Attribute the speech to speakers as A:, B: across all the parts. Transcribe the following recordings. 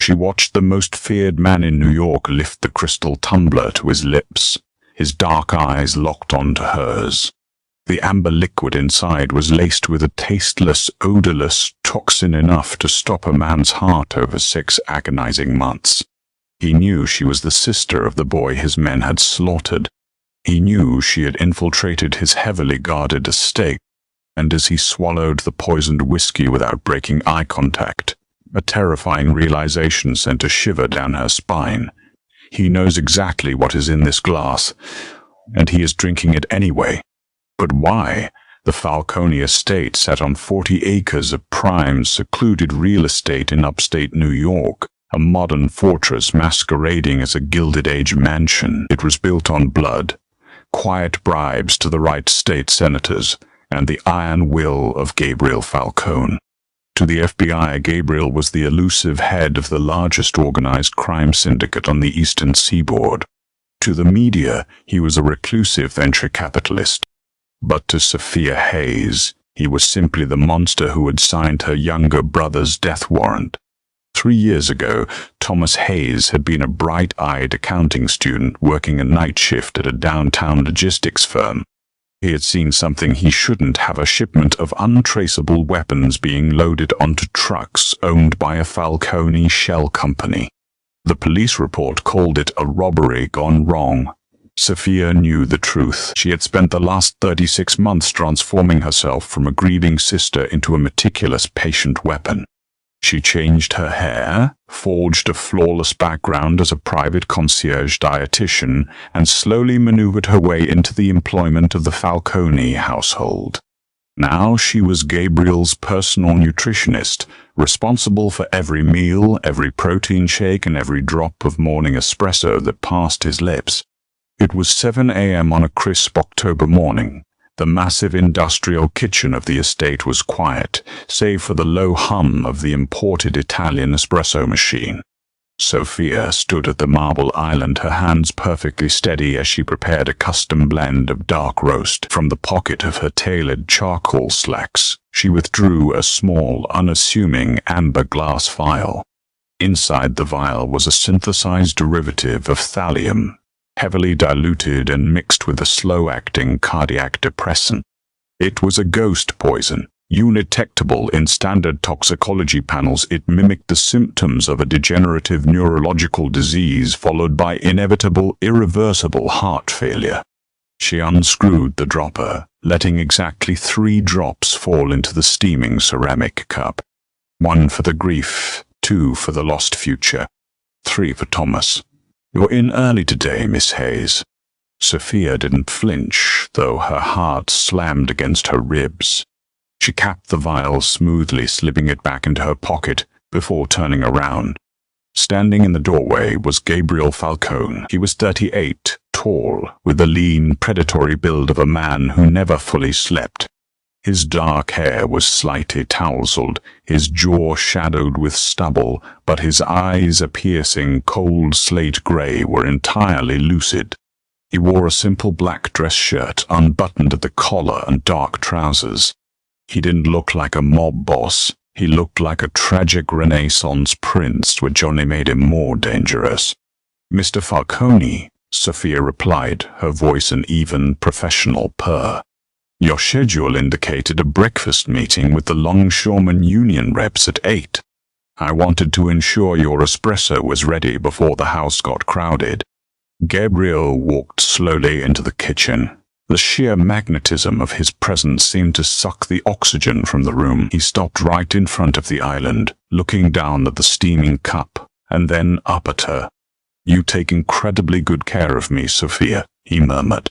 A: She watched the most feared man in New York lift the crystal tumbler to his lips, his dark eyes locked onto hers. The amber liquid inside was laced with a tasteless, odorless toxin enough to stop a man's heart over 6 agonizing months. He knew she was the sister of the boy his men had slaughtered. He knew she had infiltrated his heavily guarded estate, and as he swallowed the poisoned whiskey without breaking eye contact, a terrifying realization sent a shiver down her spine. He knows exactly what is in this glass, and he is drinking it anyway. But why? The Falcone estate sat on 40 acres of prime, secluded real estate in upstate New York, a modern fortress masquerading as a Gilded Age mansion. It was built on blood, quiet bribes to the right state senators, and the iron will of Gabriel Falcone. To the FBI, Gabriel was the elusive head of the largest organized crime syndicate on the eastern seaboard. To the media, he was a reclusive venture capitalist. But to Sophia Hayes, he was simply the monster who had signed her younger brother's death warrant. 3 years ago, Thomas Hayes had been a bright-eyed accounting student working a night shift at a downtown logistics firm. He had seen something he shouldn't have: a shipment of untraceable weapons being loaded onto trucks owned by a Falcone shell company. The police report called it a robbery gone wrong. Sophia knew the truth. She had spent the last 36 months transforming herself from a grieving sister into a meticulous patient weapon. She changed her hair, forged a flawless background as a private concierge dietitian, and slowly maneuvered her way into the employment of the Falcone household. Now she was Gabriel's personal nutritionist, responsible for every meal, every protein shake, and every drop of morning espresso that passed his lips. It was 7 a.m. on a crisp October morning. The massive industrial kitchen of the estate was quiet, save for the low hum of the imported Italian espresso machine. Sophia stood at the marble island, her hands perfectly steady as she prepared a custom blend of dark roast. From the pocket of her tailored charcoal slacks, she withdrew a small, unassuming amber glass vial. Inside the vial was a synthesized derivative of thallium, heavily diluted and mixed with a slow-acting cardiac depressant. It was a ghost poison. Undetectable in standard toxicology panels, it mimicked the symptoms of a degenerative neurological disease followed by inevitable, irreversible heart failure. She unscrewed the dropper, letting exactly 3 drops fall into the steaming ceramic cup. 1 for the grief, 2 for the lost future, 3 for Thomas. "You're in early today, Miss Hayes." Sophia didn't flinch, though her heart slammed against her ribs. She capped the vial smoothly, slipping it back into her pocket before turning around. Standing in the doorway was Gabriel Falcone. He was 38, tall, with the lean, predatory build of a man who never fully slept. His dark hair was slightly tousled, his jaw shadowed with stubble, but his eyes, a piercing, cold slate gray, were entirely lucid. He wore a simple black dress shirt, unbuttoned at the collar, and dark trousers. He didn't look like a mob boss. He looked like a tragic Renaissance prince, which only made him more dangerous. "Mr. Falcone," Sophia replied, her voice an even, professional purr. "Your schedule indicated a breakfast meeting with the Longshoremen Union reps at 8. I wanted to ensure your espresso was ready before the house got crowded." Gabriel walked slowly into the kitchen. The sheer magnetism of his presence seemed to suck the oxygen from the room. He stopped right in front of the island, looking down at the steaming cup, and then up at her. "You take incredibly good care of me, Sophia," he murmured.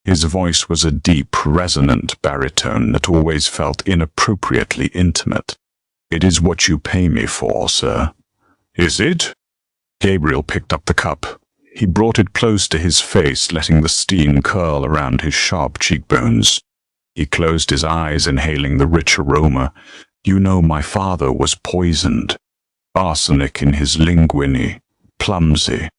A: His voice was a deep, resonant baritone that always felt inappropriately intimate. "It is what you pay me for, sir." "Is it?" Gabriel picked up the cup. He brought it close to his face, letting the steam curl around his sharp cheekbones. He closed his eyes, inhaling the rich aroma. "You know, my father was poisoned. Arsenic in his linguine. Clumsy.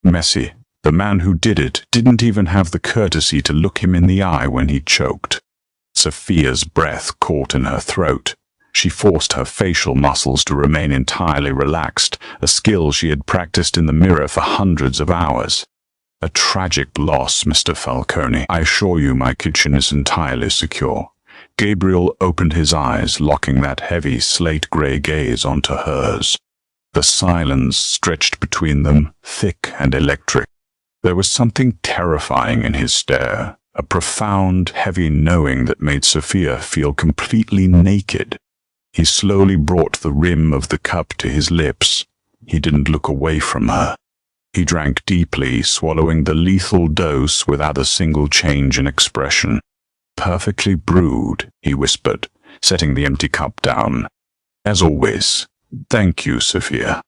A: Messy. The man who did it didn't even have the courtesy to look him in the eye when he choked." Sophia's breath caught in her throat. She forced her facial muscles to remain entirely relaxed, a skill she had practiced in the mirror for hundreds of hours. A tragic loss, Mr. Falcone. I assure you my kitchen is entirely secure. Gabriel opened his eyes, locking that heavy slate-gray gaze onto hers. The silence stretched between them, thick and electric. There was something terrifying in his stare, a profound, heavy knowing that made Sophia feel completely naked. He slowly brought the rim of the cup to his lips. He didn't look away from her. He drank deeply, swallowing the lethal dose without a single change in expression. Perfectly brewed, he whispered, setting the empty cup down. As always, thank you, Sophia.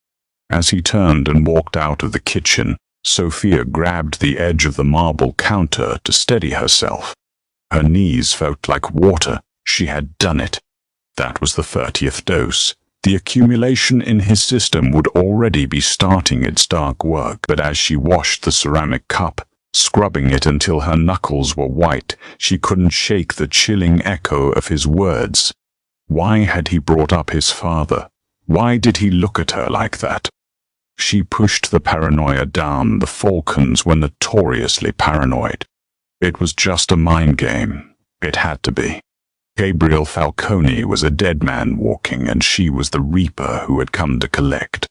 A: As he turned and walked out of the kitchen, Sophia grabbed the edge of the marble counter to steady herself. Her knees felt like water. She had done it. That was the 30th dose. The accumulation in his system would already be starting its dark work, but as she washed the ceramic cup, scrubbing it until her knuckles were white, she couldn't shake the chilling echo of his words. Why had he brought up his father? Why did he look at her like that? She pushed the paranoia down. The Falcons were notoriously paranoid. It was just a mind game. It had to be. Gabriel Falcone was a dead man walking, and she was the reaper who had come to collect.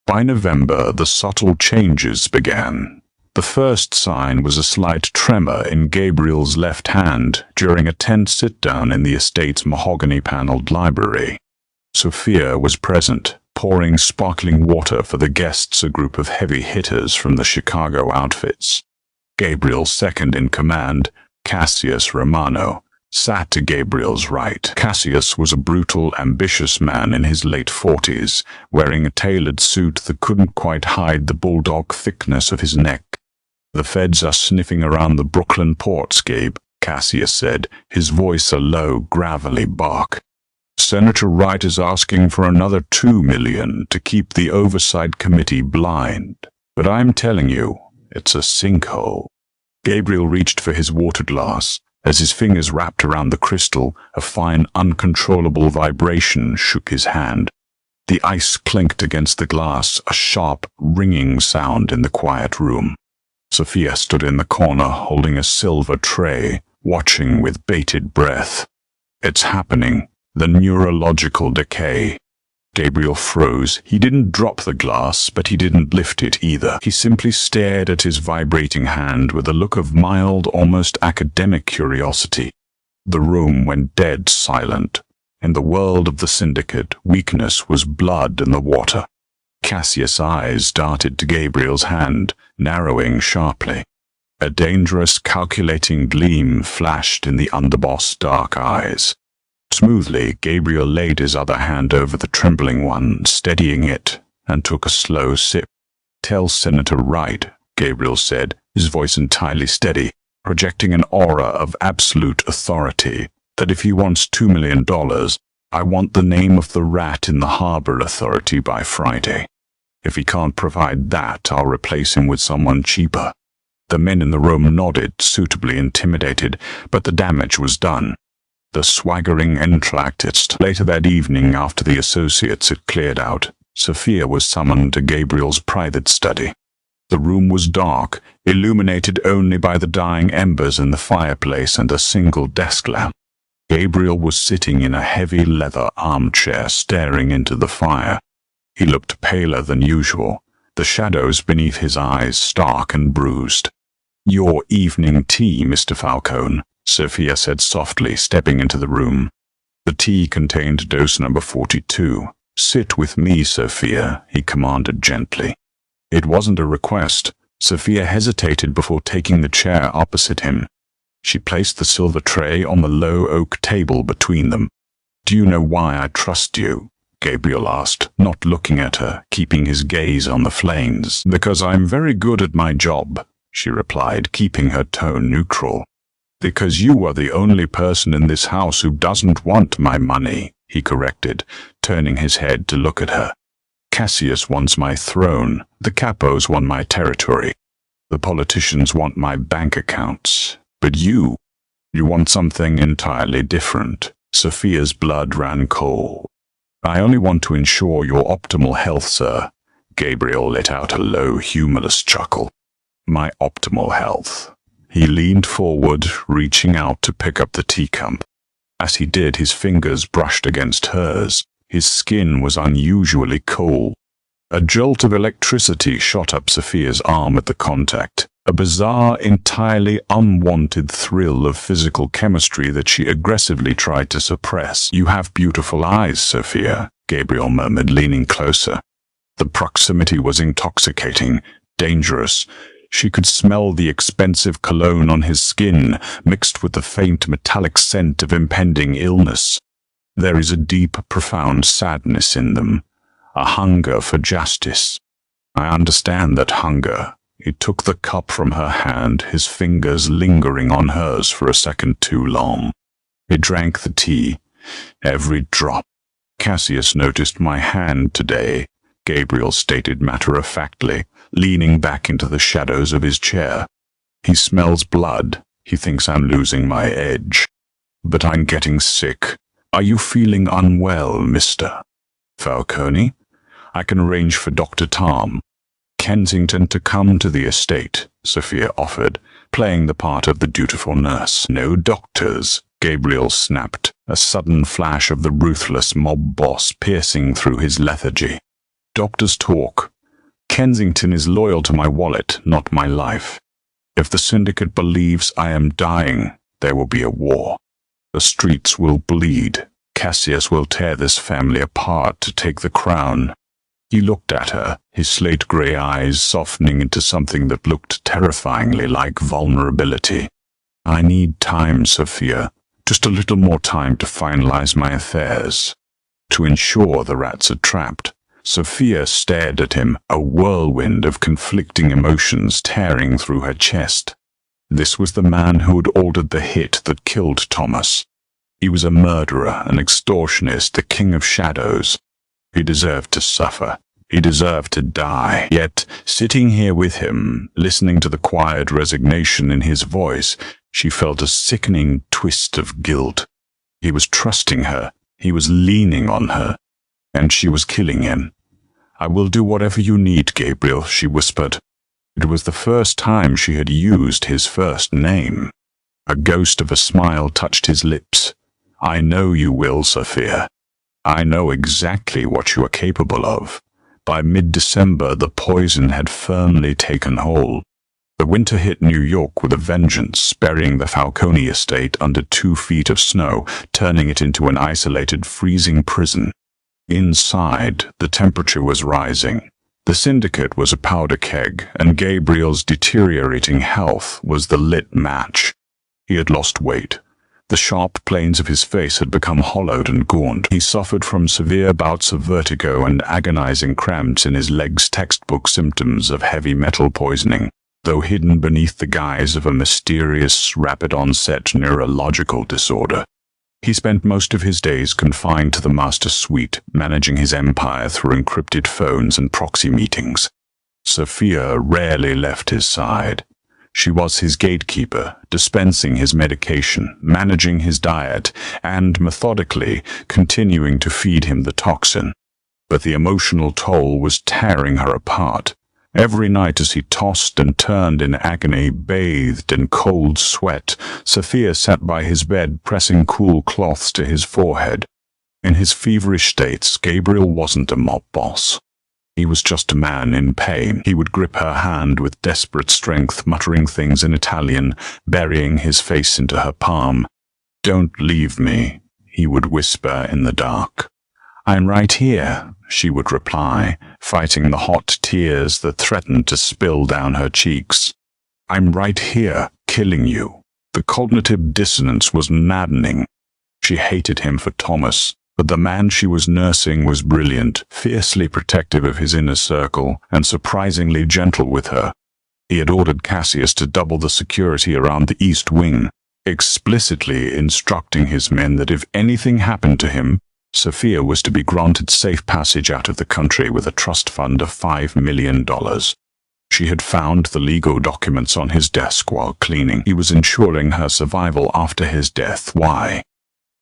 A: By November, the subtle changes began. The first sign was a slight tremor in Gabriel's left hand during a tense sit-down in the estate's mahogany-paneled library. Sophia was present, pouring sparkling water for the guests, a group of heavy hitters from the Chicago outfits. Gabriel's second in command, Cassius Romano, sat to Gabriel's right. Cassius was a brutal, ambitious man in his late 40s, wearing a tailored suit that couldn't quite hide the bulldog thickness of his neck. The feds are sniffing around the Brooklyn ports, Gabe, Cassius said, his voice a low, gravelly bark. Senator Wright is asking for another $2 million to keep the Oversight Committee blind. But I'm telling you, it's a sinkhole. Gabriel reached for his water glass. As his fingers wrapped around the crystal, a fine, uncontrollable vibration shook his hand. The ice clinked against the glass, a sharp, ringing sound in the quiet room. Sophia stood in the corner, holding a silver tray, watching with bated breath. It's happening. The neurological decay. Gabriel froze. He didn't drop the glass, but he didn't lift it either. He simply stared at his vibrating hand with a look of mild, almost academic curiosity. The room went dead silent. In the world of the syndicate, weakness was blood in the water. Cassius' eyes darted to Gabriel's hand, narrowing sharply. A dangerous, calculating gleam flashed in the underboss' dark eyes. Smoothly, Gabriel laid his other hand over the trembling one, steadying it, and took a slow sip. Tell Senator Wright, Gabriel said, his voice entirely steady, projecting an aura of absolute authority, that if he wants $2 million, I want the name of the rat in the Harbor Authority by Friday. If he can't provide that, I'll replace him with someone cheaper. The men in the room nodded, suitably intimidated, but the damage was done. The swaggering entractist. Later that evening, after the associates had cleared out, Sophia was summoned to Gabriel's private study. The room was dark, illuminated only by the dying embers in the fireplace and a single desk lamp. Gabriel was sitting in a heavy leather armchair, staring into the fire. He looked paler than usual, the shadows beneath his eyes stark and bruised. "Your evening tea, Mr. Falcone," Sophia said softly, stepping into the room. The tea contained dose number 42. "Sit with me, Sophia," he commanded gently. It wasn't a request. Sophia hesitated before taking the chair opposite him. She placed the silver tray on the low oak table between them. "Do you know why I trust you?" Gabriel asked, not looking at her, keeping his gaze on the flames. "Because I'm very good at my job," she replied, keeping her tone neutral. "Because you are the only person in this house who doesn't want my money," he corrected, turning his head to look at her. "Cassius wants my throne. The capos want my territory. The politicians want my bank accounts. But you want something entirely different. Sophia's blood ran cold. "I only want to ensure your optimal health, sir." Gabriel let out a low, humorless chuckle. "My optimal health." He leaned forward, reaching out to pick up the teacup. As he did, his fingers brushed against hers. His skin was unusually cold. A jolt of electricity shot up Sophia's arm at the contact, a bizarre, entirely unwanted thrill of physical chemistry that she aggressively tried to suppress. "You have beautiful eyes, Sophia," Gabriel murmured, leaning closer. The proximity was intoxicating, dangerous. She could smell the expensive cologne on his skin, mixed with the faint metallic scent of impending illness. There is a deep, profound sadness in them, a hunger for justice. "I understand that hunger." He took the cup from her hand, his fingers lingering on hers for a second too long. He drank the tea, every drop. "Cassius noticed my hand today," Gabriel stated matter-of-factly, leaning back into the shadows of his chair. "He smells blood. He thinks I'm losing my edge. But I'm getting sick. Are you feeling unwell, Mr. Falcone? I can arrange for Dr. Tom Kensington to come to the estate," Sophia offered, playing the part of the dutiful nurse. "No doctors," Gabriel snapped, a sudden flash of the ruthless mob boss piercing through his lethargy. "Doctors talk. Kensington is loyal to my wallet, not my life. If the syndicate believes I am dying, there will be a war. The streets will bleed. Cassius will tear this family apart to take the crown." He looked at her, his slate-gray eyes softening into something that looked terrifyingly like vulnerability. "I need time, Sophia. Just a little more time to finalize my affairs. To ensure the rats are trapped." Sophia stared at him, a whirlwind of conflicting emotions tearing through her chest. This was the man who had ordered the hit that killed Thomas. He was a murderer, an extortionist, the king of shadows. He deserved to suffer. He deserved to die. Yet, sitting here with him, listening to the quiet resignation in his voice, she felt a sickening twist of guilt. He was trusting her. He was leaning on her. And she was killing him. "I will do whatever you need, Gabriel," she whispered. It was the first time she had used his first name. A ghost of a smile touched his lips. "I know you will, Sophia. I know exactly what you are capable of." By mid-December, the poison had firmly taken hold. The winter hit New York with a vengeance, burying the Falcone estate under 2 feet of snow, turning it into an isolated, freezing prison. Inside, the temperature was rising. The syndicate was a powder keg, and Gabriel's deteriorating health was the lit match. He had lost weight. The sharp planes of his face had become hollowed and gaunt. He suffered from severe bouts of vertigo and agonizing cramps in his legs, textbook symptoms of heavy metal poisoning, though hidden beneath the guise of a mysterious, rapid-onset neurological disorder. He spent most of his days confined to the master suite, managing his empire through encrypted phones and proxy meetings. Sophia rarely left his side. She was his gatekeeper, dispensing his medication, managing his diet, and methodically continuing to feed him the toxin. But the emotional toll was tearing her apart. Every night as he tossed and turned in agony, bathed in cold sweat, Sophia sat by his bed pressing cool cloths to his forehead. In his feverish states, Gabriel wasn't a mob boss. He was just a man in pain. He would grip her hand with desperate strength, muttering things in Italian, burying his face into her palm. "Don't leave me," he would whisper in the dark. "I'm right here," she would reply, fighting the hot tears that threatened to spill down her cheeks. "I'm right here, killing you." The cognitive dissonance was maddening. She hated him for Thomas, but the man she was nursing was brilliant, fiercely protective of his inner circle, and surprisingly gentle with her. He had ordered Cassius to double the security around the East Wing, explicitly instructing his men that if anything happened to him, Sophia was to be granted safe passage out of the country with a trust fund of $5 million. She had found the legal documents on his desk while cleaning. He was ensuring her survival after his death. Why?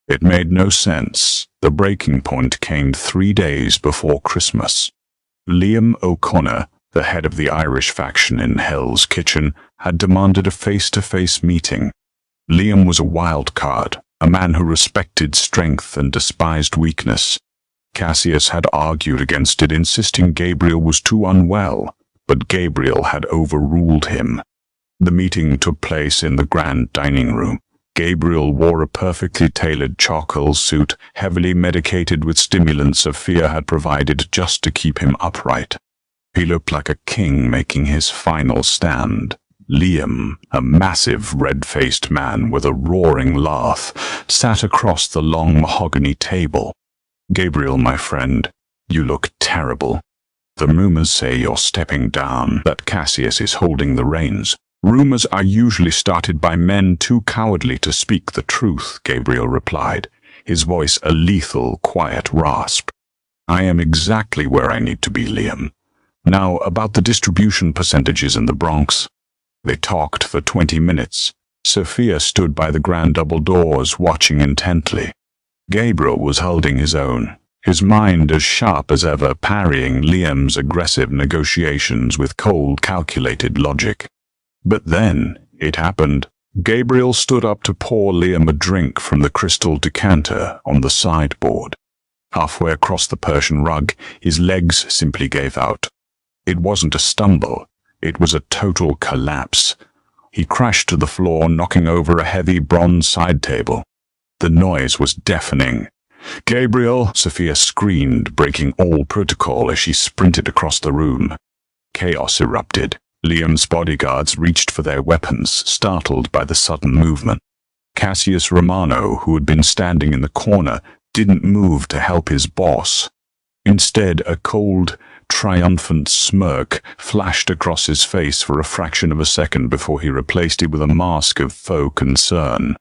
A: It made no sense. The breaking point came 3 days before Christmas. Liam O'Connor, the head of the Irish faction in Hell's Kitchen, had demanded a face-to-face meeting. Liam was a wild card, a man who respected strength and despised weakness. Cassius had argued against it, insisting Gabriel was too unwell, but Gabriel had overruled him. The meeting took place in the grand dining room. Gabriel wore a perfectly tailored charcoal suit, heavily medicated with stimulants Sophia had provided just to keep him upright. He looked like a king making his final stand. Liam, a massive red-faced man with a roaring laugh, sat across the long mahogany table. "Gabriel, my friend, you look terrible. The rumors say you're stepping down, that Cassius is holding the reins. Rumors are usually started by men too cowardly to speak the truth," Gabriel replied, his voice a lethal, quiet rasp. "I am exactly where I need to be, Liam. Now, about the distribution percentages in the Bronx." They talked for 20 minutes. Sophia stood by the grand double doors, watching intently. Gabriel was holding his own, his mind as sharp as ever, parrying Liam's aggressive negotiations with cold, calculated logic. But then, it happened. Gabriel stood up to pour Liam a drink from the crystal decanter on the sideboard. Halfway across the Persian rug, his legs simply gave out. It wasn't a stumble. It was a total collapse. He crashed to the floor, knocking over a heavy bronze side table. The noise was deafening. "Gabriel!" Sophia screamed, breaking all protocol as she sprinted across the room. Chaos erupted. Liam's bodyguards reached for their weapons, startled by the sudden movement. Cassius Romano, who had been standing in the corner, didn't move to help his boss. Instead, a cold, triumphant smirk flashed across his face for a fraction of a second before he replaced it with a mask of faux concern.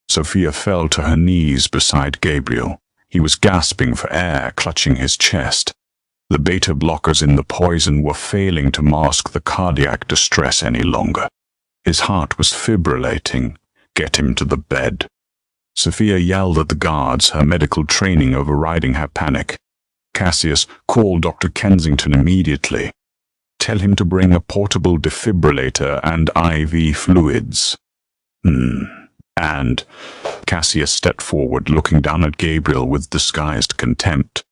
A: Sophia fell to her knees beside Gabriel. He was gasping for air, clutching his chest. The beta blockers in the poison were failing to mask the cardiac distress any longer. His heart was fibrillating. "Get him to the bed." Sophia yelled at the guards, her medical training overriding her panic. "Cassius, call Dr. Kensington immediately. Tell him to bring a portable defibrillator and IV fluids." And Cassius stepped forward, looking down at Gabriel with disguised contempt.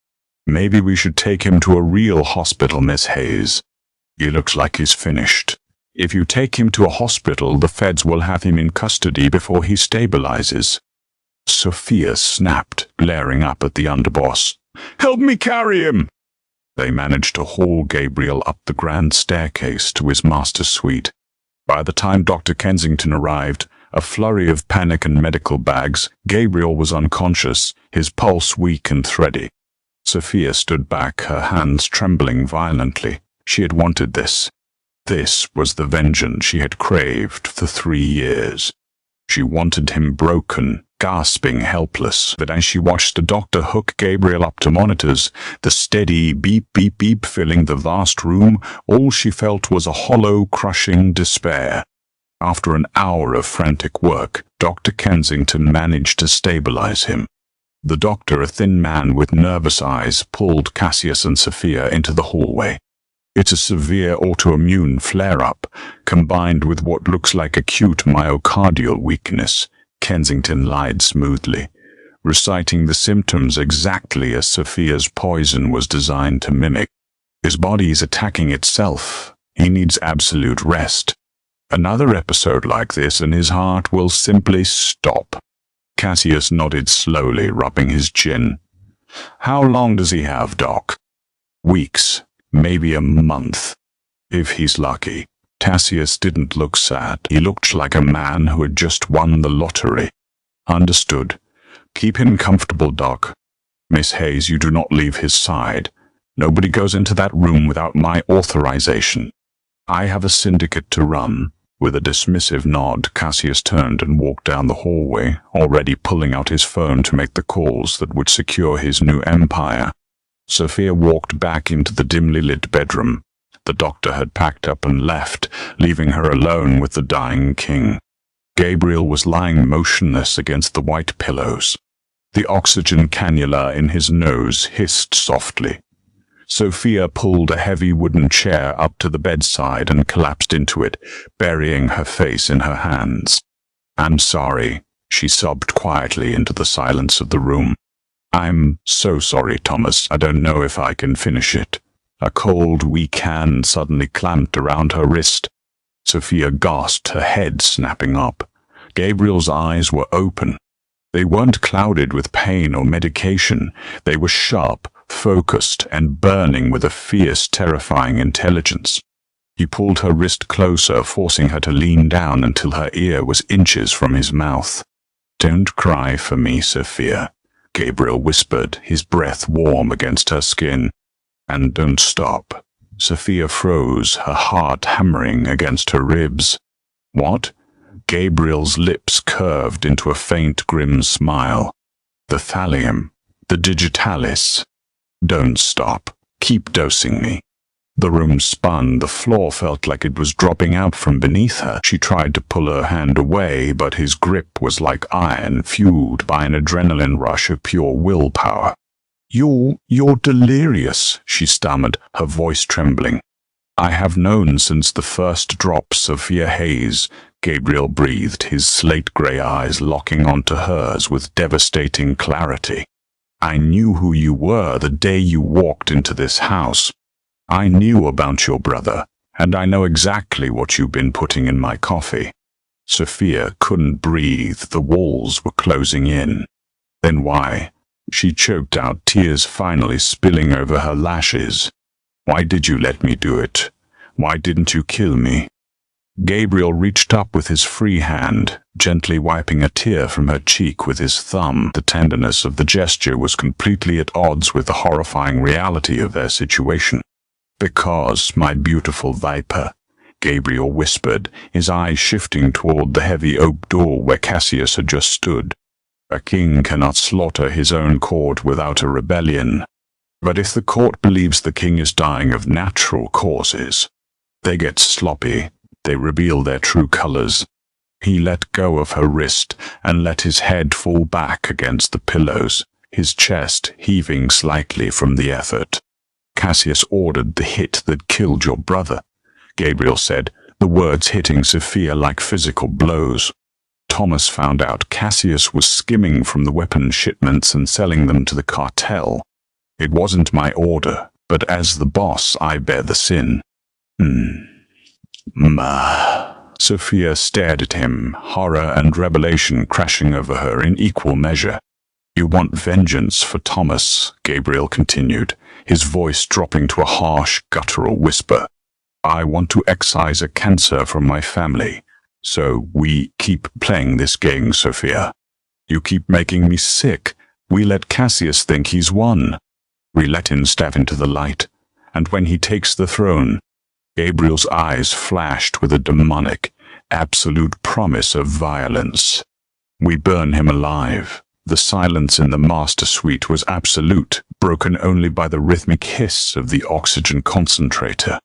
A: "Maybe we should take him to a real hospital, Miss Hayes. He looks like he's finished. If you take him to a hospital, the feds will have him in custody before he stabilizes." Sophia snapped, glaring up at the underboss. "Help me carry him!" They managed to haul Gabriel up the grand staircase to his master's suite. By the time Dr. Kensington arrived, a flurry of panic and medical bags, Gabriel was unconscious, his pulse weak and thready. Sophia stood back, her hands trembling violently. She had wanted this. This was the vengeance she had craved for 3 years. She wanted him broken, gasping, helpless. But as she watched the doctor hook Gabriel up to monitors, the steady beep, beep, beep filling the vast room, all she felt was a hollow, crushing despair. After an hour of frantic work, Dr. Kensington managed to stabilize him. The doctor, a thin man with nervous eyes, pulled Cassius and Sophia into the hallway. "It's a severe autoimmune flare-up, combined with what looks like acute myocardial weakness," Kensington lied smoothly, reciting the symptoms exactly as Sophia's poison was designed to mimic. "His body is attacking itself. He needs absolute rest. Another episode like this and his heart will simply stop." Cassius nodded slowly, rubbing his chin. "How long does he have, Doc?" "Weeks, maybe a month, if he's lucky." Cassius didn't look sad. He looked like a man who had just won the lottery. "Understood. Keep him comfortable, Doc. Miss Hayes, you do not leave his side. Nobody goes into that room without my authorization. I have a syndicate to run." With a dismissive nod, Cassius turned and walked down the hallway, already pulling out his phone to make the calls that would secure his new empire. Sophia walked back into the dimly lit bedroom. The doctor had packed up and left, leaving her alone with the dying king. Gabriel was lying motionless against the white pillows. The oxygen cannula in his nose hissed softly. Sophia pulled a heavy wooden chair up to the bedside and collapsed into it, burying her face in her hands. "I'm sorry," she sobbed quietly into the silence of the room. "I'm so sorry, Thomas. I don't know if I can finish it." A cold, weak hand suddenly clamped around her wrist. Sophia gasped, her head snapping up. Gabriel's eyes were open. They weren't clouded with pain or medication. They were sharp, focused, and burning with a fierce, terrifying intelligence. He pulled her wrist closer, forcing her to lean down until her ear was inches from his mouth. "Don't cry for me, Sophia," Gabriel whispered, his breath warm against her skin. "And don't stop." Sophia froze, her heart hammering against her ribs. "What?" Gabriel's lips curved into a faint, grim smile. "The thallium, the digitalis. Don't stop. Keep dosing me." The room spun. The floor felt like it was dropping out from beneath her. She tried to pull her hand away, but his grip was like iron, fueled by an adrenaline rush of pure willpower. You're delirious," she stammered, her voice trembling. "I have known since the first drops of Sophia Hayes," Gabriel breathed, his slate-grey eyes locking onto hers with devastating clarity. "I knew who you were the day you walked into this house. I knew about your brother, and I know exactly what you've been putting in my coffee." Sophia couldn't breathe. The walls were closing in. "Then why?" She choked out, tears finally spilling over her lashes. "Why did you let me do it? Why didn't you kill me?" Gabriel reached up with his free hand, gently wiping a tear from her cheek with his thumb. The tenderness of the gesture was completely at odds with the horrifying reality of their situation. "Because, my beautiful viper," Gabriel whispered, his eyes shifting toward the heavy oak door where Cassius had just stood. "A king cannot slaughter his own court without a rebellion. But if the court believes the king is dying of natural causes, they get sloppy. They reveal their true colors." He let go of her wrist and let his head fall back against the pillows, his chest heaving slightly from the effort. "Cassius ordered the hit that killed your brother," Gabriel said, the words hitting Sophia like physical blows. "Thomas found out Cassius was skimming from the weapons shipments and selling them to the cartel. It wasn't my order, but as the boss, I bear the sin." Sophia stared at him, horror and revelation crashing over her in equal measure. "You want vengeance for Thomas," Gabriel continued, his voice dropping to a harsh, guttural whisper. "I want to excise a cancer from my family. So we keep playing this game, Sophia. You keep making me sick. We let Cassius think he's won. We let him step into the light. And when he takes the throne," Gabriel's eyes flashed with a demonic, absolute promise of violence, "we burn him alive." The silence in the master suite was absolute, broken only by the rhythmic hiss of the oxygen concentrator.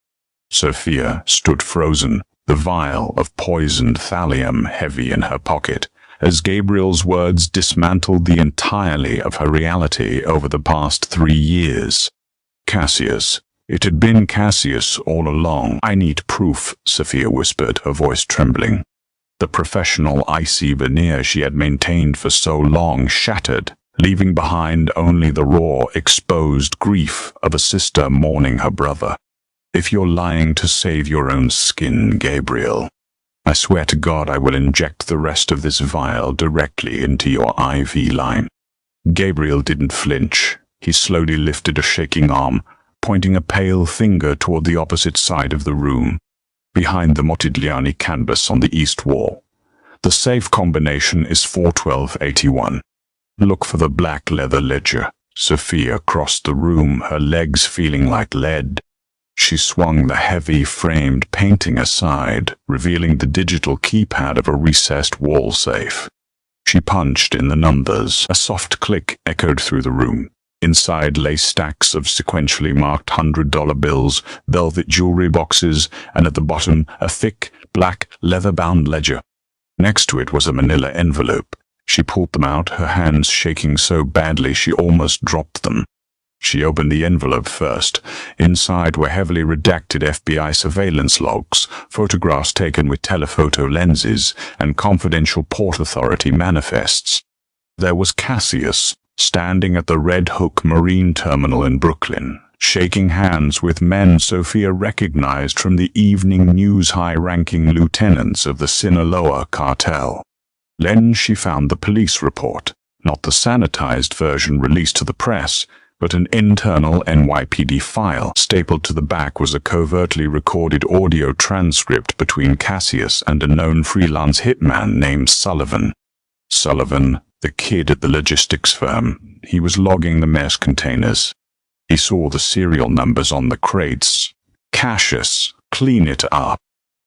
A: Sophia stood frozen, the vial of poisoned thallium heavy in her pocket, as Gabriel's words dismantled the entirety of her reality over the past 3 years. Cassius. It had been Cassius all along. "I need proof," Sophia whispered, her voice trembling. The professional icy veneer she had maintained for so long shattered, leaving behind only the raw, exposed grief of a sister mourning her brother. "If you're lying to save your own skin, Gabriel, I swear to God I will inject the rest of this vial directly into your IV line." Gabriel didn't flinch. He slowly lifted a shaking arm, pointing a pale finger toward the opposite side of the room, behind the Modigliani canvas on the east wall. "The safe combination is 41281. Look for the black leather ledger." Sophia crossed the room, her legs feeling like lead. She swung the heavy framed painting aside, revealing the digital keypad of a recessed wall safe. She punched in the numbers. A soft click echoed through the room. Inside lay stacks of sequentially marked $100 bills, velvet jewelry boxes, and at the bottom a thick, black, leather-bound ledger. Next to it was a manila envelope. She pulled them out, her hands shaking so badly she almost dropped them. She opened the envelope first. Inside were heavily redacted FBI surveillance logs, photographs taken with telephoto lenses, and confidential Port Authority manifests. There was Cassius, standing at the Red Hook Marine Terminal in Brooklyn, shaking hands with men Sophia recognized from the evening news high-ranking lieutenants of the Sinaloa cartel. Then she found the police report, not the sanitized version released to the press, but an internal NYPD file. Stapled to the back was a covertly recorded audio transcript between Cassius and a known freelance hitman named Sullivan. Sullivan, the kid at the logistics firm, he was logging the mess containers. He saw the serial numbers on the crates. Cassius, clean it up.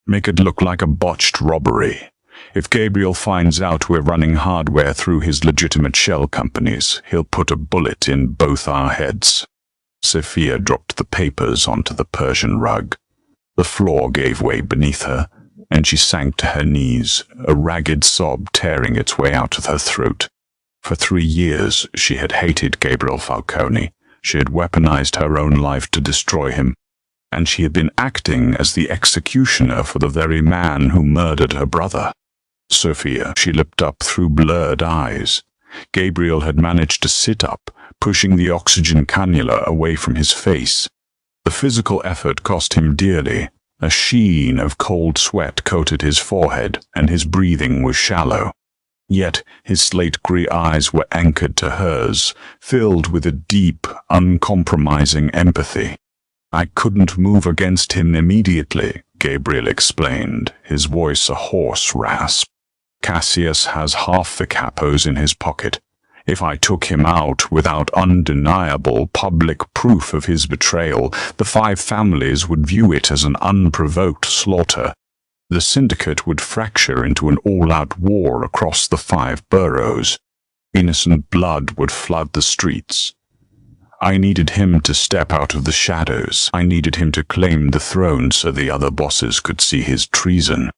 A: Make it look like a botched robbery. If Gabriel finds out we're running hardware through his legitimate shell companies, he'll put a bullet in both our heads. Sophia dropped the papers onto the Persian rug. The floor gave way beneath her, and she sank to her knees, a ragged sob tearing its way out of her throat. For 3 years, she had hated Gabriel Falcone. She had weaponized her own life to destroy him, and she had been acting as the executioner for the very man who murdered her brother. Sophia, she looked up through blurred eyes. Gabriel had managed to sit up, pushing the oxygen cannula away from his face. The physical effort cost him dearly. A sheen of cold sweat coated his forehead, and his breathing was shallow. Yet his slate-grey eyes were anchored to hers, filled with a deep, uncompromising empathy. I couldn't move against him immediately, Gabriel explained, his voice a hoarse rasp. Cassius has half the capos in his pocket. If I took him out without undeniable public proof of his betrayal, the 5 families would view it as an unprovoked slaughter. The syndicate would fracture into an all-out war across the 5 boroughs. Innocent blood would flood the streets. I needed him to step out of the shadows. I needed him to claim the throne so the other bosses could see his treason.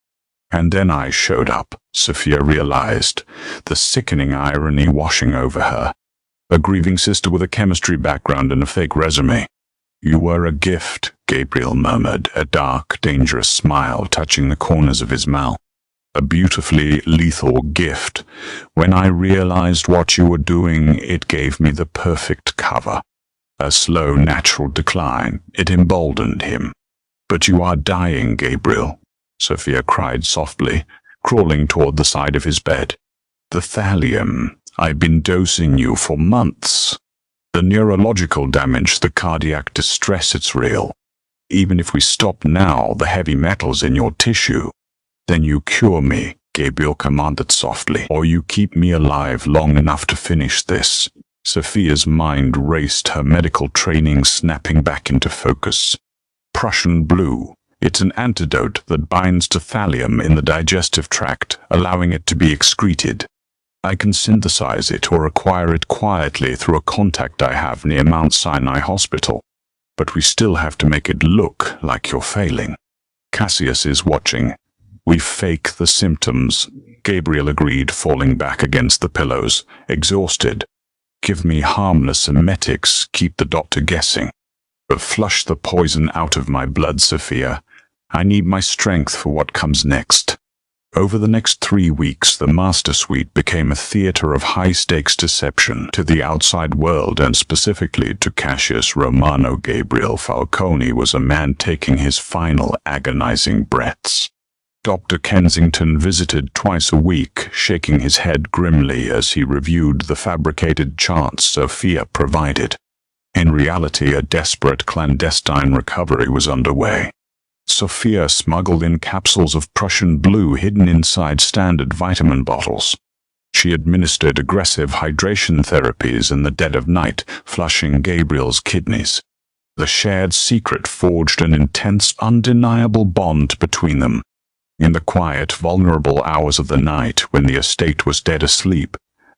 A: And then I showed up, Sophia realized, the sickening irony washing over her. A grieving sister with a chemistry background and a fake resume. You were a gift, Gabriel murmured, a dark, dangerous smile touching the corners of his mouth. A beautifully lethal gift. When I realized what you were doing, it gave me the perfect cover. A slow, natural decline. It emboldened him. But you are dying, Gabriel, Sophia cried softly, crawling toward the side of his bed. The thallium. I've been dosing you for months. The neurological damage, the cardiac distress, it's real. Even if we stop now, the heavy metals in your tissue. Then you cure me, Gabriel commanded softly, or you keep me alive long enough to finish this. Sophia's mind raced, her medical training snapping back into focus. Prussian blue. It's an antidote that binds to thallium in the digestive tract, allowing it to be excreted. I can synthesize it or acquire it quietly through a contact I have near Mount Sinai Hospital. But we still have to make it look like you're failing. Cassius is watching. We fake the symptoms, Gabriel agreed, falling back against the pillows, exhausted. Give me harmless emetics, keep the doctor guessing. But flush the poison out of my blood, Sophia. I need my strength for what comes next. Over the next 3 weeks, the Master Suite became a theater of high-stakes deception to the outside world, and specifically to Cassius Romano. Gabriel Falcone was a man taking his final agonizing breaths. Dr. Kensington visited twice a week, shaking his head grimly as he reviewed the fabricated charts Sophia provided. In reality, a desperate clandestine recovery was underway. Sophia smuggled in capsules of Prussian blue hidden inside standard vitamin bottles. She administered aggressive hydration therapies in the dead of night, flushing Gabriel's kidneys. The shared secret forged an intense, undeniable bond between them. In the quiet, vulnerable hours of the night, when the estate was dead asleep,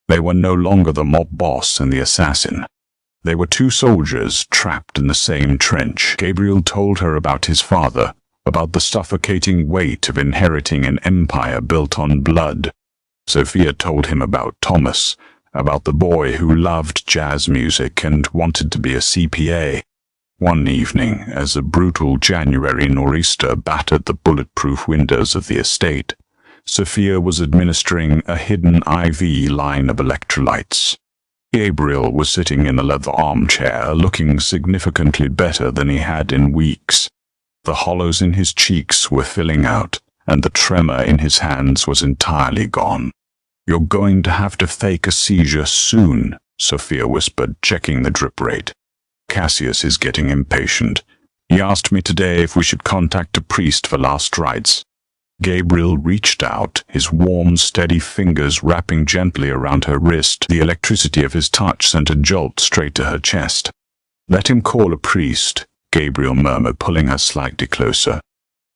A: they were no longer the mob boss and the assassin. They were 2 soldiers trapped in the same trench. Gabriel told her about his father, about the suffocating weight of inheriting an empire built on blood. Sophia told him about Thomas, about the boy who loved jazz music and wanted to be a CPA. One evening, as a brutal January nor'easter battered the bulletproof windows of the estate, Sophia was administering a hidden IV line of electrolytes. Gabriel was sitting in a leather armchair, looking significantly better than he had in weeks. The hollows in his cheeks were filling out, and the tremor in his hands was entirely gone. "You're going to have to fake a seizure soon," Sophia whispered, checking the drip rate. "Cassius is getting impatient. He asked me today if we should contact a priest for last rites." Gabriel reached out, his warm, steady fingers wrapping gently around her wrist. The electricity of his touch sent a jolt straight to her chest. "Let him call a priest," Gabriel murmured, pulling her slightly closer.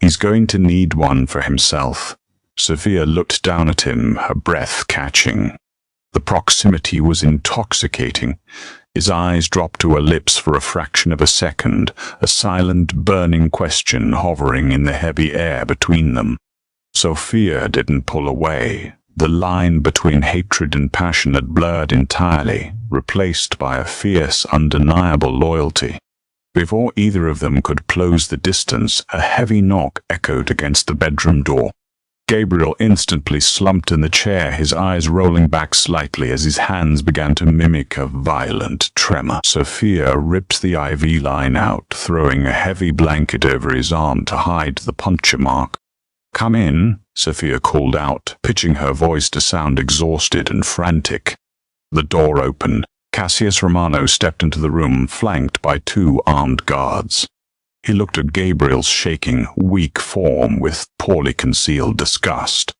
A: "He's going to need one for himself." Sophia looked down at him, her breath catching. The proximity was intoxicating. His eyes dropped to her lips for a fraction of a second, a silent, burning question hovering in the heavy air between them. Sophia didn't pull away. The line between hatred and passion had blurred entirely, replaced by a fierce, undeniable loyalty. Before either of them could close the distance, a heavy knock echoed against the bedroom door. Gabriel instantly slumped in the chair, his eyes rolling back slightly as his hands began to mimic a violent tremor. Sophia ripped the IV line out, throwing a heavy blanket over his arm to hide the puncture mark. "Come in," Sophia called out, pitching her voice to sound exhausted and frantic. The door opened. Cassius Romano stepped into the room, flanked by 2 armed guards. He looked at Gabriel's shaking, weak form with poorly concealed disgust.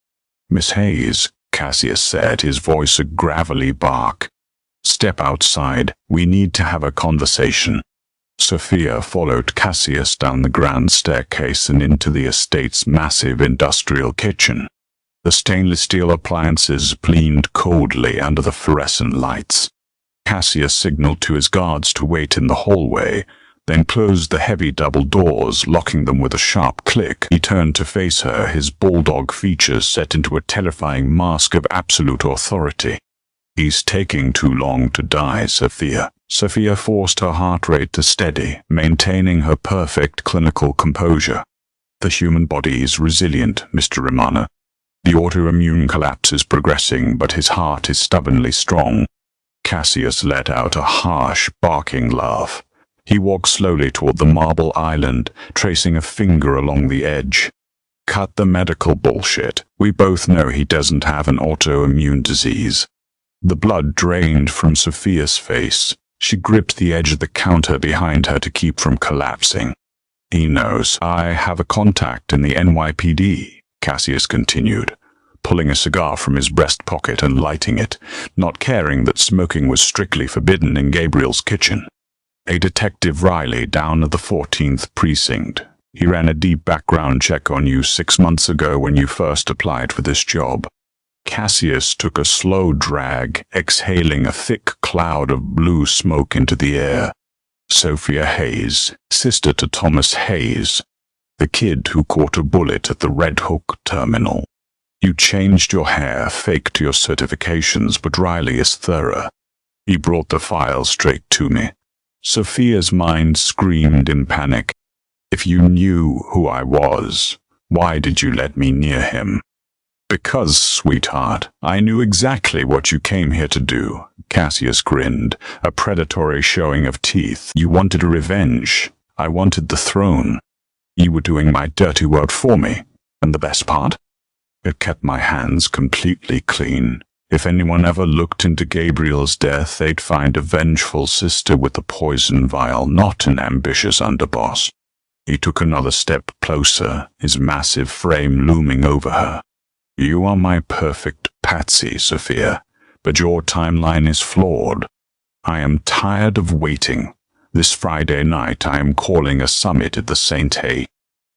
A: "Miss Hayes," Cassius said, his voice a gravelly bark. "Step outside. We need to have a conversation." Sophia followed Cassius down the grand staircase and into the estate's massive industrial kitchen. The stainless steel appliances gleamed coldly under the fluorescent lights. Cassius signaled to his guards to wait in the hallway, then closed the heavy double doors, locking them with a sharp click. He turned to face her, his bulldog features set into a terrifying mask of absolute authority. "He's taking too long to die, Sophia." Sophia forced her heart rate to steady, maintaining her perfect clinical composure. "The human body is resilient, Mr. Romano. The autoimmune collapse is progressing, but his heart is stubbornly strong." Cassius let out a harsh, barking laugh. He walked slowly toward the marble island, tracing a finger along the edge. "Cut the medical bullshit. We both know he doesn't have an autoimmune disease." The blood drained from Sophia's face. She gripped the edge of the counter behind her to keep from collapsing. "He knows. I have a contact in the NYPD," Cassius continued, pulling a cigar from his breast pocket and lighting it, not caring that smoking was strictly forbidden in Gabriel's kitchen. "A Detective Riley down at the 14th Precinct. He ran a deep background check on you 6 months ago when you first applied for this job." Cassius took a slow drag, exhaling a thick cloud of blue smoke into the air. "Sophia Hayes, sister to Thomas Hayes, the kid who caught a bullet at the Red Hook terminal. You changed your hair, faked your certifications, but Riley is thorough. He brought the file straight to me." Sophia's mind screamed in panic. "If you knew who I was, why did you let me near him?" "Because, sweetheart, I knew exactly what you came here to do," Cassius grinned, a predatory showing of teeth. "You wanted revenge. I wanted the throne. You were doing my dirty work for me. And the best part? It kept my hands completely clean. If anyone ever looked into Gabriel's death, they'd find a vengeful sister with a poison vial, not an ambitious underboss." He took another step closer, his massive frame looming over her. "You are my perfect patsy, Sophia, but your timeline is flawed. I am tired of waiting. This Friday night I am calling a summit at the St.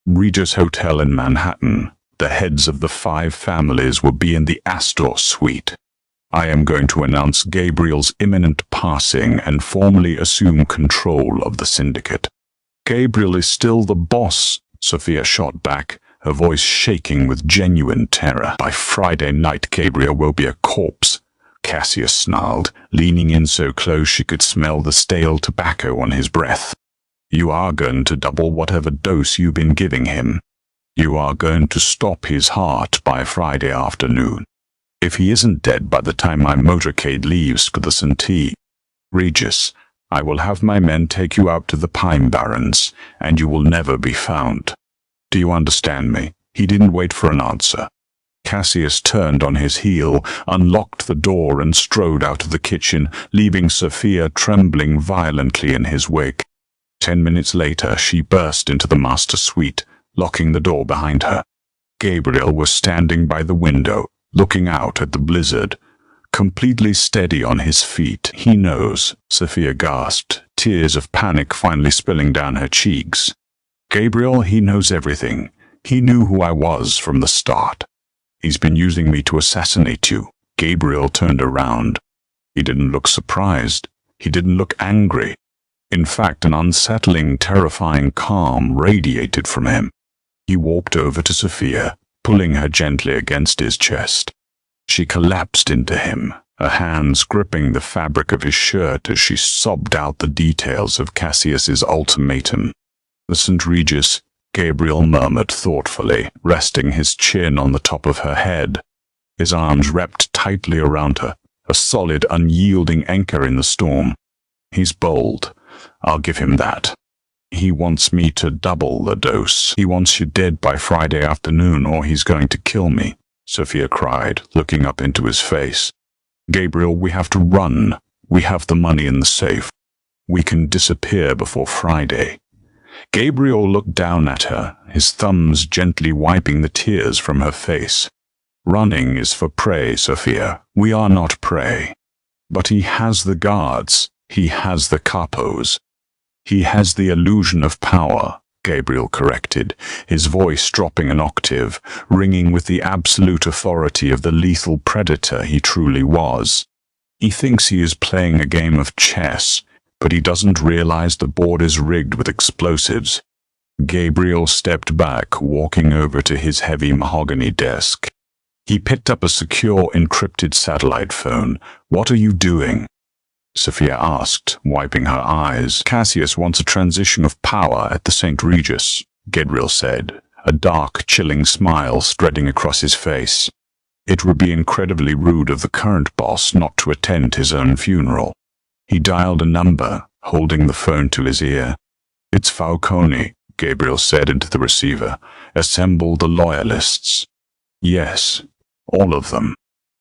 A: Regis Hotel in Manhattan. The heads of the 5 families will be in the Astor Suite. I am going to announce Gabriel's imminent passing and formally assume control of the syndicate." "Gabriel is still the boss," Sophia shot back, her voice shaking with genuine terror. "By Friday night, Gabriel will be a corpse," Cassius snarled, leaning in so close she could smell the stale tobacco on his breath. "You are going to double whatever dose you've been giving him. You are going to stop his heart by Friday afternoon. If he isn't dead by the time my motorcade leaves for the St. Regis, I will have my men take you out to the Pine Barrens, and you will never be found. Do you understand me?" He didn't wait for an answer. Cassius turned on his heel, unlocked the door and strode out of the kitchen, leaving Sophia trembling violently in his wake. 10 minutes later, she burst into the master suite, locking the door behind her. Gabriel was standing by the window, looking out at the blizzard, completely steady on his feet. "He knows," Sophia gasped, tears of panic finally spilling down her cheeks. "Gabriel, he knows everything. He knew who I was from the start. He's been using me to assassinate you." Gabriel turned around. He didn't look surprised. He didn't look angry. In fact, an unsettling, terrifying calm radiated from him. He walked over to Sophia, pulling her gently against his chest. She collapsed into him, her hands gripping the fabric of his shirt as she sobbed out the details of Cassius's ultimatum. "The St. Regis," Gabriel murmured thoughtfully, resting his chin on the top of her head. His arms wrapped tightly around her, a solid, unyielding anchor in the storm. "He's bold. I'll give him that. He wants me to double the dose. He wants you dead by Friday afternoon, or he's going to kill me," Sophia cried, looking up into his face. "Gabriel, we have to run. We have the money in the safe. We can disappear before Friday." Gabriel looked down at her, his thumbs gently wiping the tears from her face. "Running is for prey, Sophia. We are not prey. But he has the guards. He has the capos. He has the illusion of power," Gabriel corrected, his voice dropping an octave, ringing with the absolute authority of the lethal predator he truly was. "He thinks he is playing a game of chess, but he doesn't realize the board is rigged with explosives." Gabriel stepped back, walking over to his heavy mahogany desk. He picked up a secure, encrypted satellite phone. "What are you doing?" Sophia asked, wiping her eyes. "Cassius wants a transition of power at the St. Regis," Gabriel said, a dark, chilling smile spreading across his face. "It would be incredibly rude of the current boss not to attend his own funeral." He dialed a number, holding the phone to his ear. "It's Falcone," Gabriel said into the receiver. "Assemble the loyalists." "Yes, all of them.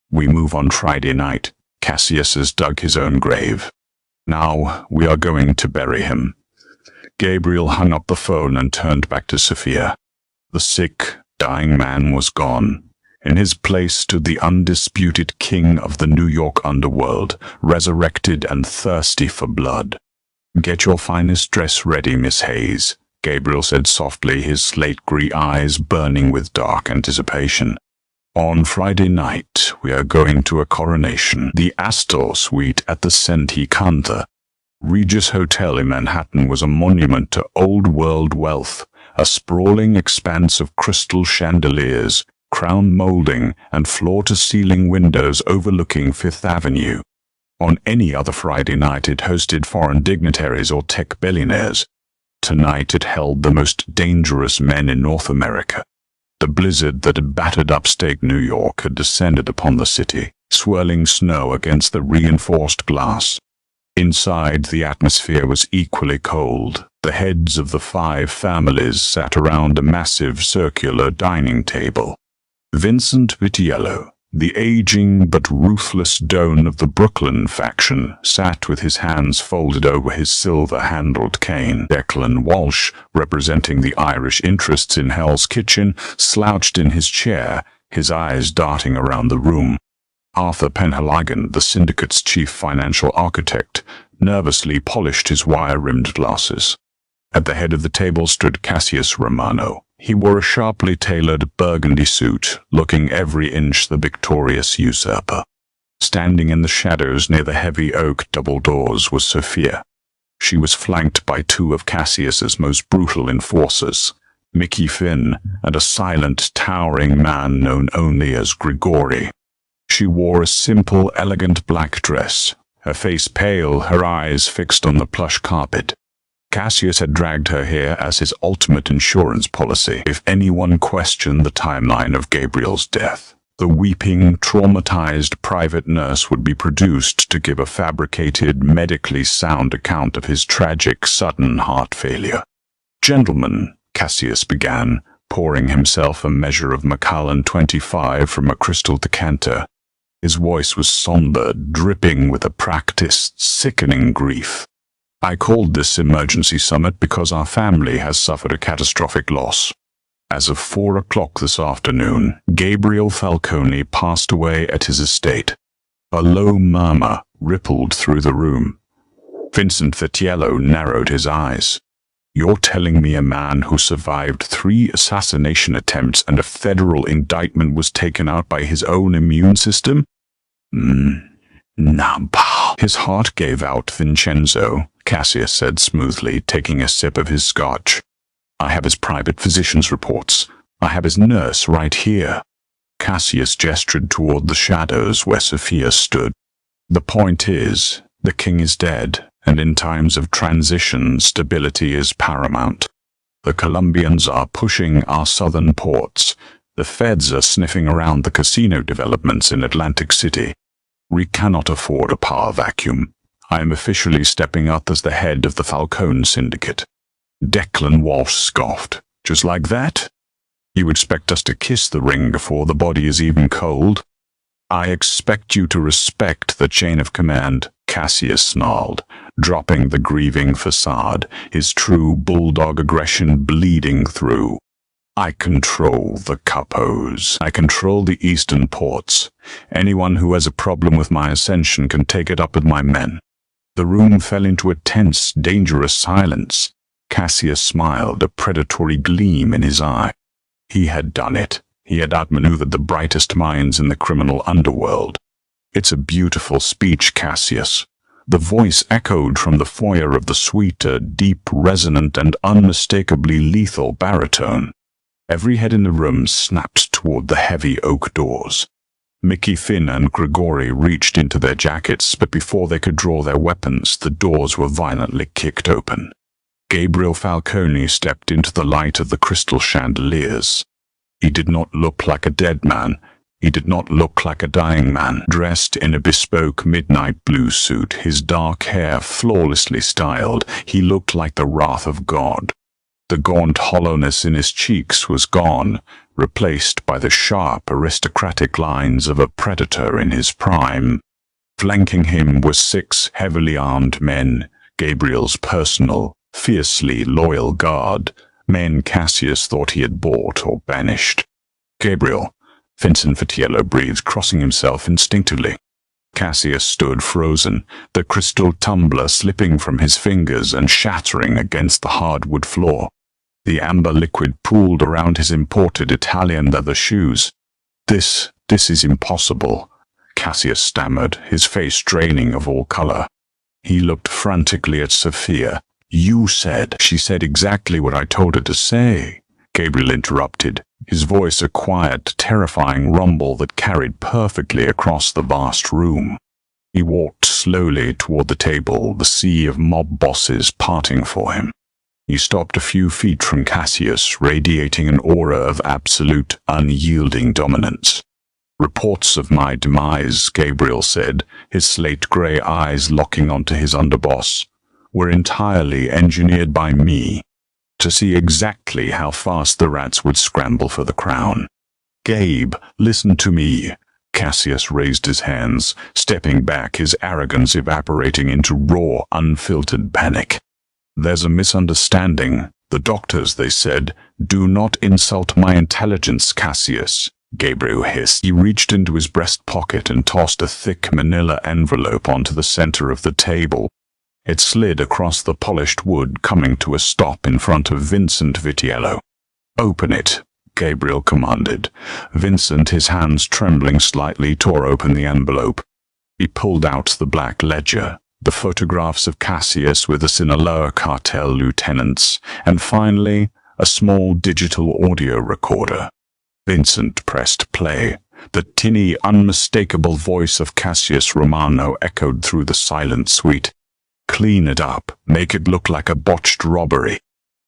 A: We move on Friday night. Cassius has dug his own grave. Now we are going to bury him." Gabriel hung up the phone and turned back to Sophia. The sick, dying man was gone. In his place stood the undisputed king of the New York underworld, resurrected and thirsty for blood. "Get your finest dress ready, Miss Hayes," Gabriel said softly, his slate-grey eyes burning with dark anticipation. "On Friday night, we are going to a coronation, the Astor Suite at the St. Regis Hotel in Manhattan was a monument to old-world wealth, a sprawling expanse of crystal chandeliers, crown molding, and floor-to-ceiling windows overlooking Fifth Avenue. On any other Friday night, it hosted foreign dignitaries or tech billionaires. Tonight, it held the most dangerous men in North America. The blizzard that had battered upstate New York had descended upon the city, swirling snow against the reinforced glass. Inside, the atmosphere was equally cold. The heads of the 5 families sat around a massive circular dining table. Vincent Vitiello, the aging but ruthless Don of the Brooklyn faction, sat with his hands folded over his silver-handled cane. Declan Walsh, representing the Irish interests in Hell's Kitchen, slouched in his chair, his eyes darting around the room. Arthur Penhaligon, the syndicate's chief financial architect, nervously polished his wire-rimmed glasses. At the head of the table stood Cassius Romano. He wore a sharply tailored burgundy suit, looking every inch the victorious usurper. Standing in the shadows near the heavy oak double doors was Sophia. She was flanked by 2 of Cassius's most brutal enforcers, Mickey Finn, and a silent, towering man known only as Grigori. She wore a simple, elegant black dress, her face pale, her eyes fixed on the plush carpet. Cassius had dragged her here as his ultimate insurance policy if anyone questioned the timeline of Gabriel's death. The weeping, traumatized private nurse would be produced to give a fabricated, medically sound account of his tragic, sudden heart failure. "Gentlemen," Cassius began, pouring himself a measure of Macallan 25 from a crystal decanter. His voice was somber, dripping with a practiced, sickening grief. "I called this emergency summit because our family has suffered a catastrophic loss. As of 4 o'clock this afternoon, Gabriel Falcone passed away at his estate." A low murmur rippled through the room. Vincent Vitiello narrowed his eyes. "You're telling me a man who survived 3 assassination attempts and a federal indictment was taken out by his own immune system?" "Namba." "His heart gave out, Vincenzo," Cassius said smoothly, taking a sip of his scotch. "I have his private physician's reports. I have his nurse right here." Cassius gestured toward the shadows where Sophia stood. "The point is, the king is dead, and in times of transition, stability is paramount. The Colombians are pushing our southern ports. The feds are sniffing around the casino developments in Atlantic City. We cannot afford a power vacuum. I am officially stepping up as the head of the Falcone Syndicate." Declan Walsh scoffed. "Just like that? You expect us to kiss the ring before the body is even cold?" "I expect you to respect the chain of command," Cassius snarled, dropping the grieving facade, his true bulldog aggression bleeding through. "I control the capos. I control the eastern ports. Anyone who has a problem with my ascension can take it up with my men." The room fell into a tense, dangerous silence. Cassius smiled, a predatory gleam in his eye. He had done it. He had outmaneuvered the brightest minds in the criminal underworld. "It's a beautiful speech, Cassius." The voice echoed from the foyer of the suite, a deep, resonant, and unmistakably lethal baritone. Every head in the room snapped toward the heavy oak doors. Mickey Finn and Grigori reached into their jackets, but before they could draw their weapons, the doors were violently kicked open. Gabriel Falcone stepped into the light of the crystal chandeliers. He did not look like a dead man. He did not look like a dying man. Dressed in a bespoke midnight blue suit, his dark hair flawlessly styled, he looked like the wrath of God. The gaunt hollowness in his cheeks was gone, replaced by the sharp, aristocratic lines of a predator in his prime. Flanking him were 6 heavily armed men, Gabriel's personal, fiercely loyal guard, men Cassius thought he had bought or banished. "Gabriel," Vincent Vitiello breathed, crossing himself instinctively. Cassius stood frozen, the crystal tumbler slipping from his fingers and shattering against the hardwood floor. The amber liquid pooled around his imported Italian leather shoes. This is impossible," Cassius stammered, his face draining of all color. He looked frantically at Sophia. "You said—" "She said exactly what I told her to say," Gabriel interrupted, his voice a quiet, terrifying rumble that carried perfectly across the vast room. He walked slowly toward the table, the sea of mob bosses parting for him. He stopped a few feet from Cassius, radiating an aura of absolute, unyielding dominance. "Reports of my demise," Gabriel said, his slate-gray eyes locking onto his underboss, "were entirely engineered by me, to see exactly how fast the rats would scramble for the crown. Gabe, listen to me." Cassius raised his hands, stepping back, his arrogance evaporating into raw, unfiltered panic. "There's a misunderstanding. The doctors, they said, do not insult my intelligence, Cassius," Gabriel hissed. He reached into his breast pocket and tossed a thick manila envelope onto the center of the table. It slid across the polished wood, coming to a stop in front of Vincent Vitiello. "Open it," Gabriel commanded. Vincent, his hands trembling slightly, tore open the envelope. He pulled out the black ledger, the photographs of Cassius with the Sinaloa cartel lieutenants, and finally, a small digital audio recorder. Vincent pressed play. The tinny, unmistakable voice of Cassius Romano echoed through the silent suite. "Clean it up. Make it look like a botched robbery.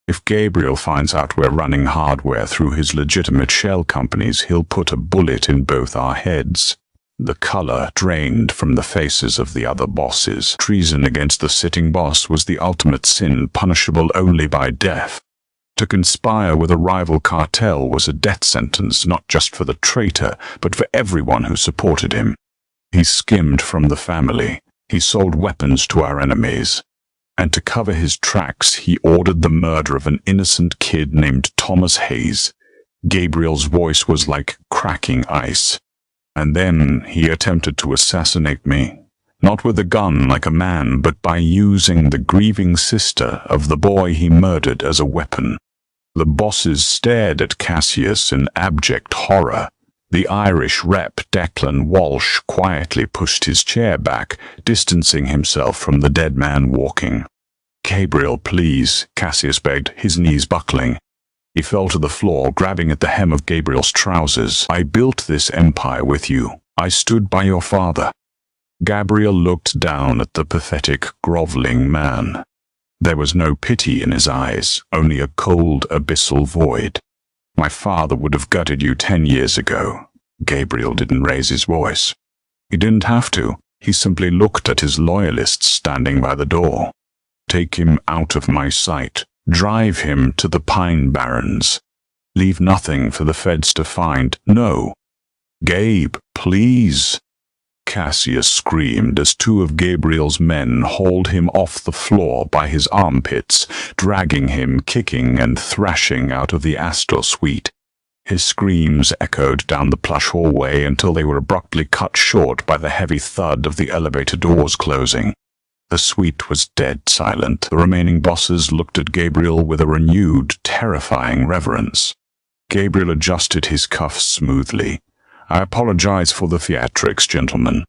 A: If Gabriel finds out we're running hardware through his legitimate shell companies, he'll put a bullet in both our heads." The color drained from the faces of the other bosses. Treason against the sitting boss was the ultimate sin, punishable only by death. To conspire with a rival cartel was a death sentence, not just for the traitor, but for everyone who supported him. He skimmed from the family. He sold weapons to our enemies. And to cover his tracks, he ordered the murder of an innocent kid named Thomas Hayes. Gabriel's voice was like cracking ice. And then he attempted to assassinate me. Not with a gun like a man, but by using the grieving sister of the boy he murdered as a weapon. The bosses stared at Cassius in abject horror. The Irish rep, Declan Walsh, quietly pushed his chair back, distancing himself from the dead man walking. "Gabriel, please," Cassius begged, his knees buckling. He fell to the floor, grabbing at the hem of Gabriel's trousers. "I built this empire with you. I stood by your father." Gabriel looked down at the pathetic, groveling man. There was no pity in his eyes, only a cold, abyssal void. "My father would have gutted you 10 years ago." Gabriel didn't raise his voice. He didn't have to. He simply looked at his loyalists standing by the door. "Take him out of my sight. Drive him to the Pine Barrens. Leave nothing for the feds to find. No. Gabe, please." Cassius screamed as two of Gabriel's men hauled him off the floor by his armpits, dragging him kicking and thrashing out of the Astral suite. His screams echoed down the plush hallway until they were abruptly cut short by the heavy thud of the elevator doors closing. The suite was dead silent. The remaining bosses looked at Gabriel with a renewed, terrifying reverence. Gabriel adjusted his cuffs smoothly. "I apologize for the theatrics, gentlemen.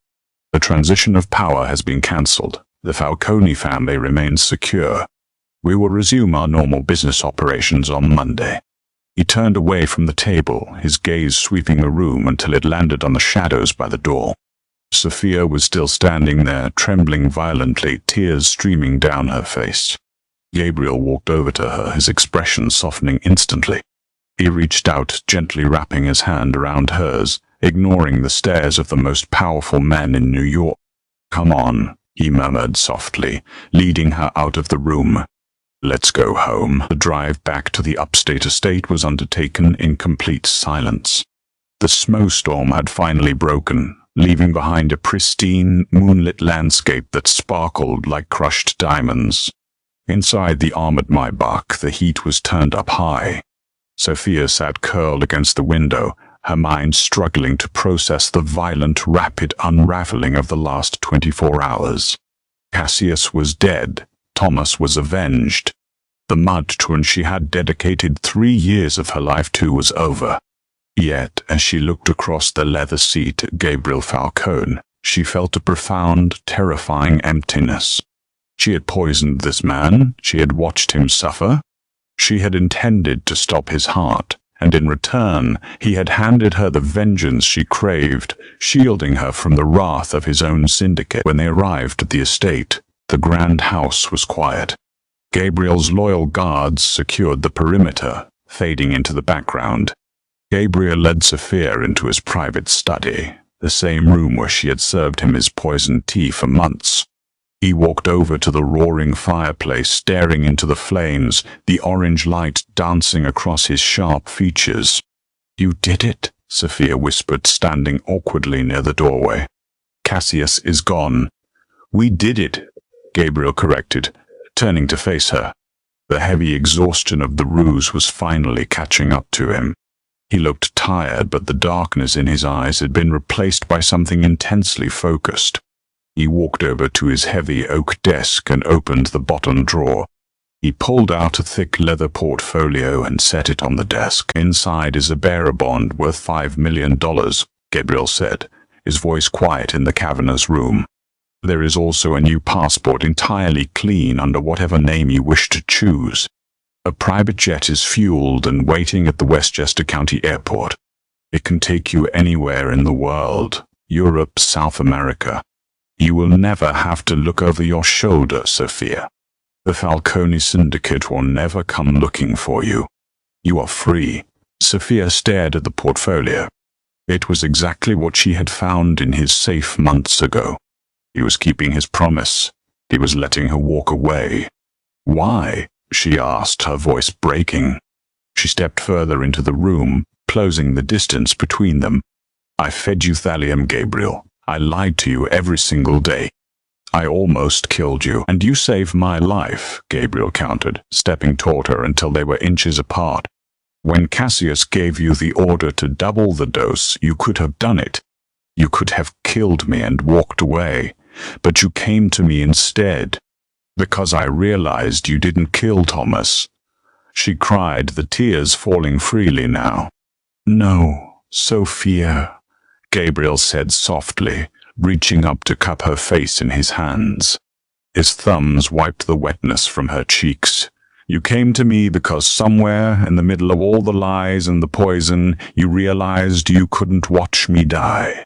A: The transition of power has been cancelled. The Falcone family remains secure. We will resume our normal business operations on Monday." He turned away from the table, his gaze sweeping the room until it landed on the shadows by the door. Sophia was still standing there, trembling violently, tears streaming down her face. Gabriel walked over to her, his expression softening instantly. He reached out, gently wrapping his hand around hers, ignoring the stares of the most powerful men in New York. "Come on," he murmured softly, leading her out of the room. "Let's go home." The drive back to the upstate estate was undertaken in complete silence. The snowstorm had finally broken, leaving behind a pristine, moonlit landscape that sparkled like crushed diamonds. Inside the armored Maybach, the heat was turned up high. Sophia sat curled against the window, her mind struggling to process the violent, rapid unraveling of the last 24 hours. Cassius was dead. Thomas was avenged. The mud turn she had dedicated 3 years of her life to was over. Yet, as she looked across the leather seat at Gabriel Falcone, she felt a profound, terrifying emptiness. She had poisoned this man. She had watched him suffer. She had intended to stop his heart, and in return, he had handed her the vengeance she craved, shielding her from the wrath of his own syndicate. When they arrived at the estate, the grand house was quiet. Gabriel's loyal guards secured the perimeter, fading into the background. Gabriel led Sophia into his private study, the same room where she had served him his poisoned tea for months. He walked over to the roaring fireplace, staring into the flames, the orange light dancing across his sharp features. "You did it," Sophia whispered, standing awkwardly near the doorway. "Cassius is gone." "We did it," Gabriel corrected, turning to face her. The heavy exhaustion of the ruse was finally catching up to him. He looked tired, but the darkness in his eyes had been replaced by something intensely focused. He walked over to his heavy oak desk and opened the bottom drawer. He pulled out a thick leather portfolio and set it on the desk. "Inside is a bearer bond worth $5 million, Gabriel said, his voice quiet in the cavernous room. "There is also a new passport entirely clean under whatever name you wish to choose." A private jet is fueled and waiting at the Westchester County Airport. It can take you anywhere in the world, Europe, South America. You will never have to look over your shoulder, Sophia. The Falcone syndicate will never come looking for you. You are free. Sophia stared at the portfolio. It was exactly what she had found in his safe months ago. He was keeping his promise. He was letting her walk away. Why? She asked, her voice breaking. She stepped further into the room, closing the distance between them. I fed you thallium, Gabriel. I lied to you every single day. I almost killed you, and you saved my life, Gabriel countered, stepping toward her until they were inches apart. When Cassius gave you the order to double the dose, you could have done it. You could have killed me and walked away, but you came to me instead, because I realized you didn't kill Thomas. She cried, the tears falling freely now. No, Sophia, Gabriel said softly, reaching up to cup her face in his hands. His thumbs wiped the wetness from her cheeks. You came to me because somewhere in the middle of all the lies and the poison, you realized you couldn't watch me die.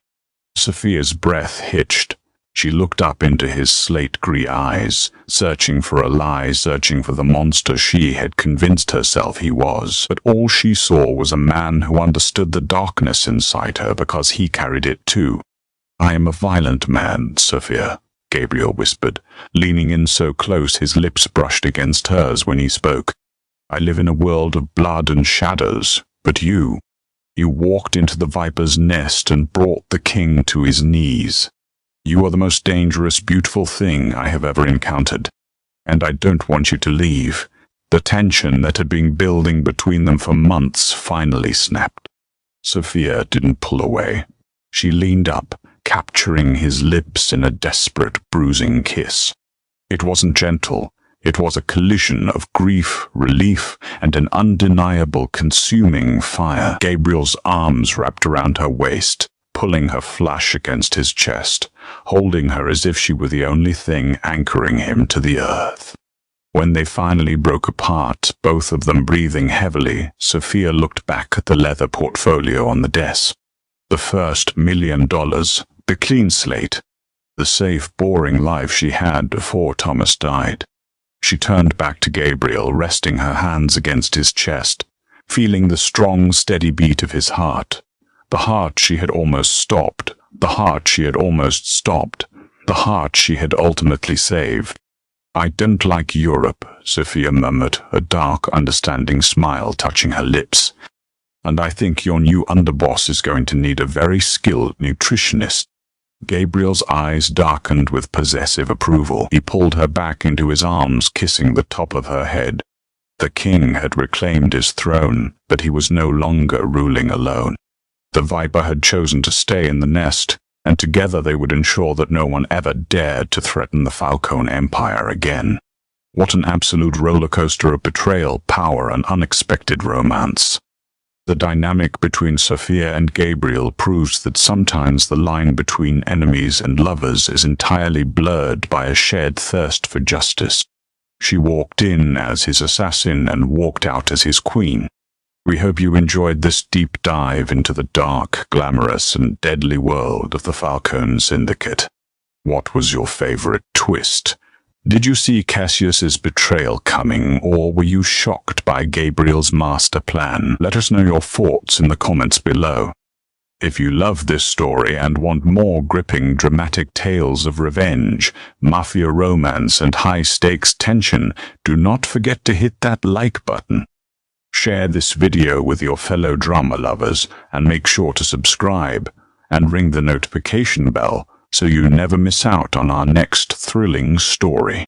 A: Sophia's breath hitched. She looked up into his slate-grey eyes, searching for a lie, searching for the monster she had convinced herself he was. But all she saw was a man who understood the darkness inside her because he carried it too. I am a violent man, Sophia, Gabriel whispered, leaning in so close his lips brushed against hers when he spoke. I live in a world of blood and shadows, but you walked into the viper's nest and brought the king to his knees. You are the most dangerous, beautiful thing I have ever encountered, and I don't want you to leave. The tension that had been building between them for months finally snapped. Sophia didn't pull away. She leaned up, capturing his lips in a desperate, bruising kiss. It wasn't gentle. It was a collision of grief, relief, and an undeniable, consuming fire. Gabriel's arms wrapped around her waist, pulling her flush against his chest, holding her as if she were the only thing anchoring him to the earth. When they finally broke apart, both of them breathing heavily, Sophia looked back at the leather portfolio on the desk. The first $1 million, the clean slate, the safe, boring life she had before Thomas died. She turned back to Gabriel, resting her hands against his chest, feeling the strong, steady beat of his heart. The heart she had almost stopped, the heart she had almost stopped, the heart she had ultimately saved. I don't like Europe, Sophia murmured, a dark, understanding smile touching her lips. And I think your new underboss is going to need a very skilled nutritionist. Gabriel's eyes darkened with possessive approval. He pulled her back into his arms, kissing the top of her head. The king had reclaimed his throne, but he was no longer ruling alone. The viper had chosen to stay in the nest, and together they would ensure that no one ever dared to threaten the Falcone Empire again. What an absolute roller coaster of betrayal, power, and unexpected romance. The dynamic between Sophia and Gabriel proves that sometimes the line between enemies and lovers is entirely blurred by a shared thirst for justice. She walked in as his assassin and walked out as his queen. We hope you enjoyed this deep dive into the dark, glamorous, and deadly world of the Falcone Syndicate. What was your favorite twist? Did you see Cassius's betrayal coming, or were you shocked by Gabriel's master plan? Let us know your thoughts in the comments below. If you love this story and want more gripping, dramatic tales of revenge, mafia romance, and high-stakes tension, do not forget to hit that like button. Share this video with your fellow drama lovers, and make sure to subscribe and ring the notification bell so you never miss out on our next thrilling story.